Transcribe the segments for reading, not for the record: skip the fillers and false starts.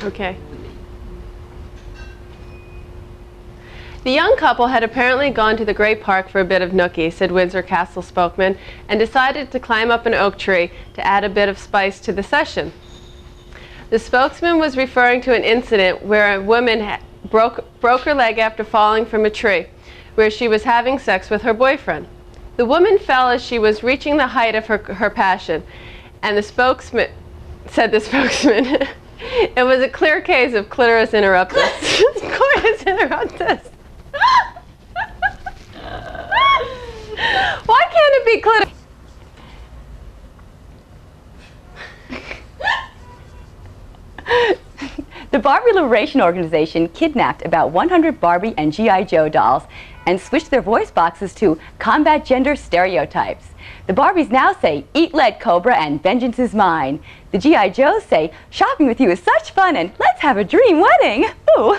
Okay. The young couple had apparently gone to the Great Park for a bit of nookie, said Windsor Castle spokesman, and decided to climb up an oak tree to add a bit of spice to the session. The spokesman was referring to an incident where a woman broke her leg after falling from a tree, where she was having sex with her boyfriend. The woman fell as she was reaching the height of her passion, and the spokesman said, it was a clear case of clitoris interruptus. Clitoris interruptus. Why can't it be clitoris? The Barbie Liberation Organization kidnapped about 100 Barbie and G.I. Joe dolls and switched their voice boxes to combat gender stereotypes. The Barbies now say, "Eat lead, Cobra," and "Vengeance is mine." The G.I. Joes say, "Shopping with you is such fun," and "Let's have a dream wedding." Ooh.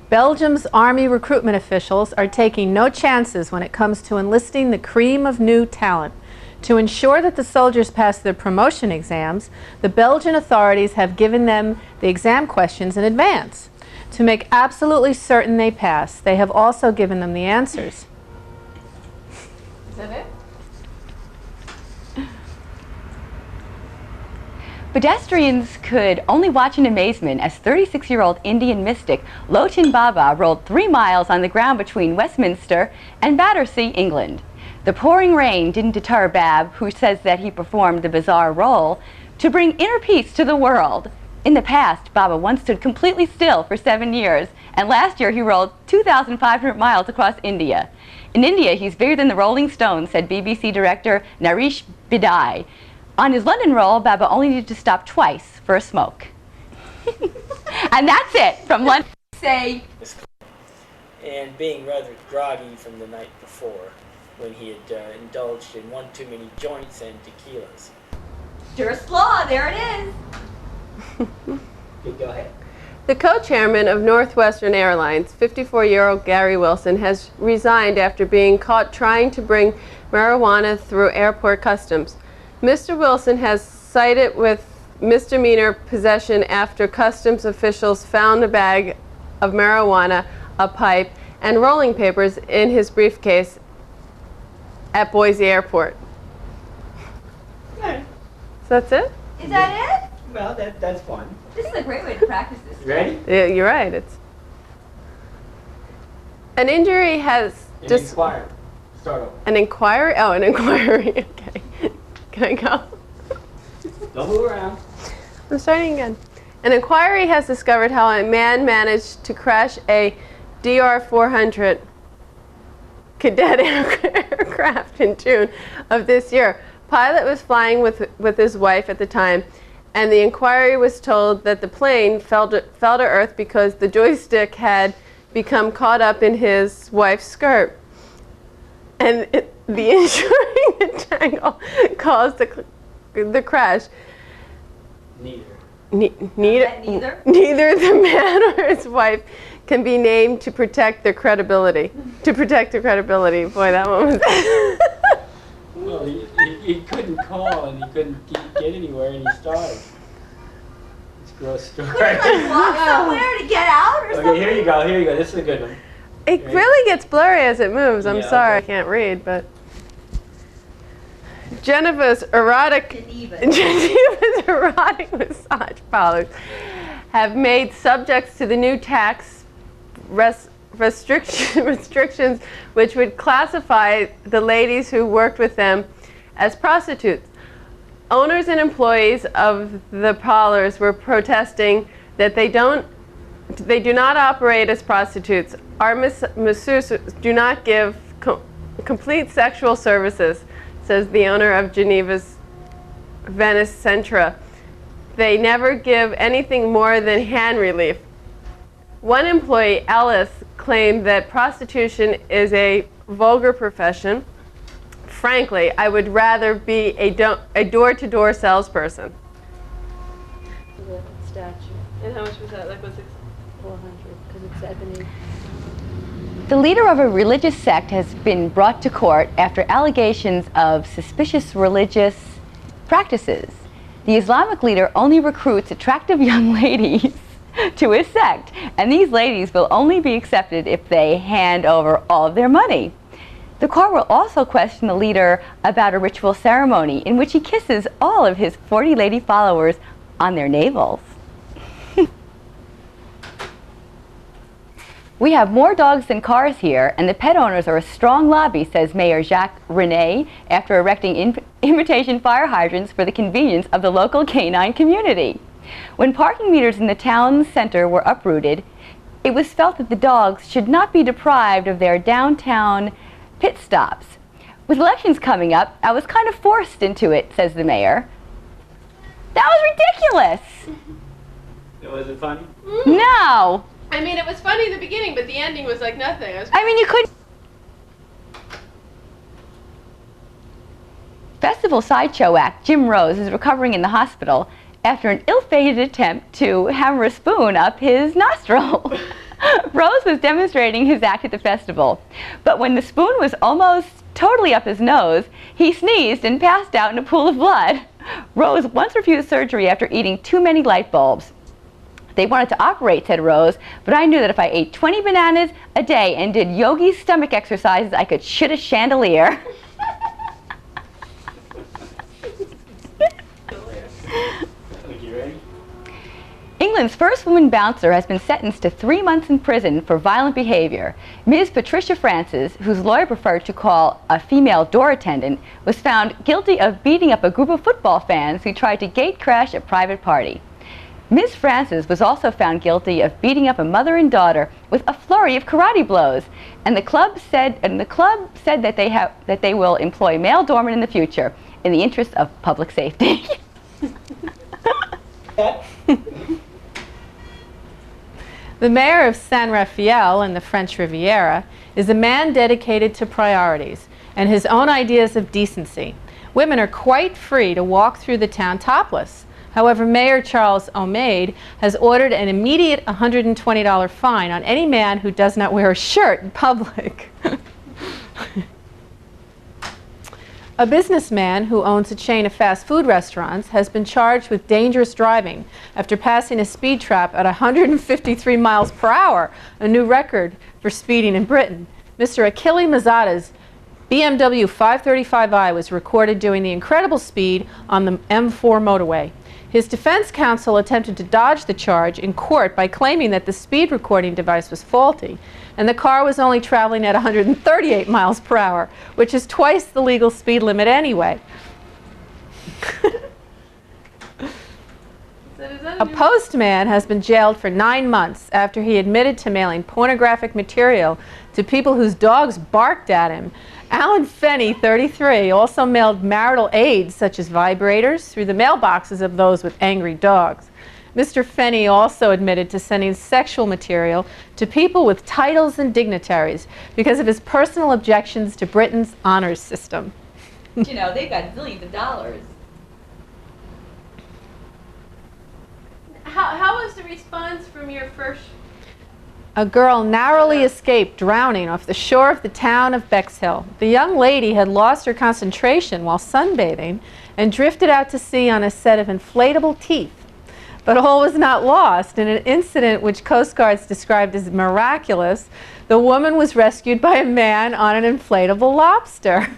Belgium's army recruitment officials are taking no chances when it comes to enlisting the cream of new talent. To ensure that the soldiers pass their promotion exams, the Belgian authorities have given them the exam questions in advance. To make absolutely certain they pass, they have also given them the answers. Is that it? Pedestrians could only watch in amazement as 36-year-old Indian mystic Lochin Baba rolled 3 miles on the ground between Westminster and Battersea, England. The pouring rain didn't deter Bab, who says that he performed the bizarre roll to bring inner peace to the world. In the past, Baba once stood completely still for 7 years, and last year he rolled 2,500 miles across India. In India, he's bigger than the Rolling Stones, said BBC director Naresh Bidai. On his London roll, Baba only needed to stop twice for a smoke. And that's it from London. Say. And being rather groggy from the night before, when he had indulged in one too many joints and tequilas. Durst Law, there it is. Go ahead. The co-chairman of Northwestern Airlines, 54-year-old Gary Wilson, has resigned after being caught trying to bring marijuana through airport customs. Mr. Wilson has cited with misdemeanor possession after customs officials found a bag of marijuana, a pipe, and rolling papers in his briefcase at Boise Airport. Okay. So that's it? Is that it? Well, that's fun. This is a great way to practice this. You ready? Yeah, you're right. It's an injury has just Inquiry. Start over. an inquiry. Oh, an inquiry. Okay. Can I go? Don't move around. I'm starting again. An inquiry has discovered how a man managed to crash a DR-400 cadet aircraft in June of this year. Pilot was flying with his wife at the time, and the inquiry was told that the plane fell to earth because the joystick had become caught up in his wife's skirt. And the ensuing entangle caused the crash. Neither. Neither the man or his wife can be named to protect their credibility. To protect their credibility. Boy, that one was... Well, he couldn't call and he couldn't get anywhere and he starved. It's a gross story. Walk somewhere to get out or something? Okay, here you go. This is a good one. It really gets blurry as it moves. I'm Yeah, sorry, okay. I can't read, but... Geneva's erotic massage parlors have made subjects to the new tax restrictions which would classify the ladies who worked with them as prostitutes. Owners and employees of the parlors were protesting that they do not operate as prostitutes. Our masseuses do not give complete sexual services, says the owner of Geneva's Venice Centra. They never give anything more than hand relief. One employee, Alice, claimed that prostitution is a vulgar profession. Frankly, I would rather be a door-to-door salesperson. Statue. And how much was that? Like, what's it? 400, because it's ebony. The leader of a religious sect has been brought to court after allegations of suspicious religious practices. The Islamic leader only recruits attractive young ladies to his sect, and these ladies will only be accepted if they hand over all of their money. The court will also question the leader about a ritual ceremony in which he kisses all of his 40 lady followers on their navels. We have more dogs than cars here, and the pet owners are a strong lobby, says Mayor Jacques Rene, after erecting imitation fire hydrants for the convenience of the local canine community. When parking meters in the town center were uprooted, it was felt that the dogs should not be deprived of their downtown pit stops. With elections coming up, I was kind of forced into it, says the mayor. That was ridiculous! Was it funny? No! I mean, it was funny in the beginning, but the ending was like nothing. I mean, you couldn't. Festival sideshow act Jim Rose is recovering in the hospital after an ill-fated attempt to hammer a spoon up his nostril. Rose was demonstrating his act at the festival, but when the spoon was almost totally up his nose, he sneezed and passed out in a pool of blood. Rose once refused surgery after eating too many light bulbs. They wanted to operate, said Rose, but I knew that if I ate 20 bananas a day and did yogi stomach exercises, I could shit a chandelier. England's first woman bouncer has been sentenced to 3 months in prison for violent behavior. Ms. Patricia Francis, whose lawyer preferred to call a female door attendant, was found guilty of beating up a group of football fans who tried to gate crash a private party. Ms. Francis was also found guilty of beating up a mother and daughter with a flurry of karate blows, and the club said that they will employ male doormen in the future in the interest of public safety. The mayor of San Rafael in the French Riviera is a man dedicated to priorities and his own ideas of decency. Women are quite free to walk through the town topless. However, Mayor Charles Omaid has ordered an immediate $120 fine on any man who does not wear a shirt in public. A businessman who owns a chain of fast food restaurants has been charged with dangerous driving after passing a speed trap at 153 miles per hour, a new record for speeding in Britain. Mr. Achille Mazzata's BMW 535i was recorded doing the incredible speed on the M4 motorway. His defense counsel attempted to dodge the charge in court by claiming that the speed recording device was faulty, and the car was only traveling at 138 miles per hour, which is twice the legal speed limit anyway. A postman has been jailed for 9 months after he admitted to mailing pornographic material to people whose dogs barked at him. Alan Fenney, 33, also mailed marital aids such as vibrators through the mailboxes of those with angry dogs. Mr. Fenney also admitted to sending sexual material to people with titles and dignitaries because of his personal objections to Britain's honors system. You know, they've got zillions of dollars. How was the response from your first? A girl narrowly escaped drowning off the shore of the town of Bexhill. The young lady had lost her concentration while sunbathing and drifted out to sea on a set of inflatable teeth. But all was not lost. In an incident which Coast Guards described as miraculous, the woman was rescued by a man on an inflatable lobster.